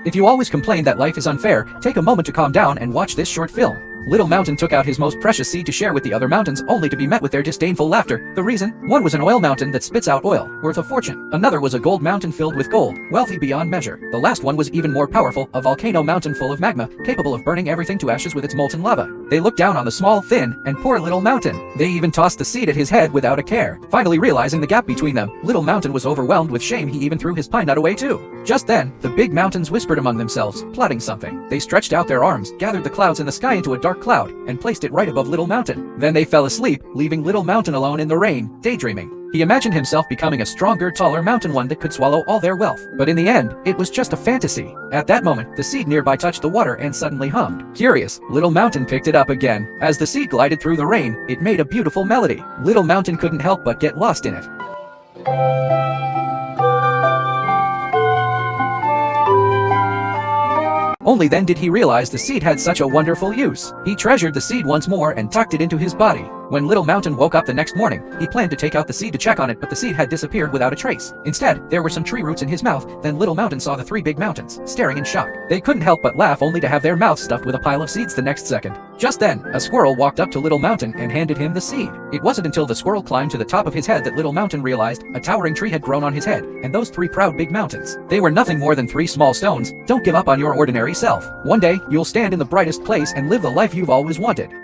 If you always complain that life is unfair, take a moment to calm down and watch this short film. Little Mountain took out his most precious seed to share with the other mountains, only to be met with their disdainful laughter. The reason? One was an oil mountain that spits out oil, worth a fortune. Another was a gold mountain filled with gold, wealthy beyond measure. The last one was even more powerful, a volcano mountain full of magma, capable of burning everything to ashes with its molten lava. They looked down on the small, thin, and poor Little Mountain. They even tossed the seed at his head without a care. Finally realizing the gap between them, Little Mountain was overwhelmed with shame. He even threw his pine nut away too. Just then, the big mountains whispered among themselves, plotting something. They stretched out their arms, gathered the clouds in the sky into a dark cloud, and placed it right above Little Mountain. Then they fell asleep, leaving Little Mountain alone in the rain, daydreaming. He imagined himself becoming a stronger, taller mountain, one that could swallow all their wealth. But in the end, it was just a fantasy. At that moment, the seed nearby touched the water and suddenly hummed. Curious, Little Mountain picked it up again. As the seed glided through the rain, it made a beautiful melody. Little Mountain couldn't help but get lost in it. Only then did he realize the seed had such a wonderful use. He treasured the seed once more and tucked it into his body. When Little Mountain woke up the next morning, he planned to take out the seed to check on it, but the seed had disappeared without a trace. Instead, there were some tree roots in his mouth. Then Little Mountain saw the three big mountains, staring in shock. They couldn't help but laugh, only to have their mouths stuffed with a pile of seeds the next second. Just then, a squirrel walked up to Little Mountain and handed him the seed. It wasn't until the squirrel climbed to the top of his head that Little Mountain realized a towering tree had grown on his head, and those three proud big mountains, they were nothing more than three small stones. Don't give up on your ordinary self. One day, you'll stand in the brightest place and live the life you've always wanted.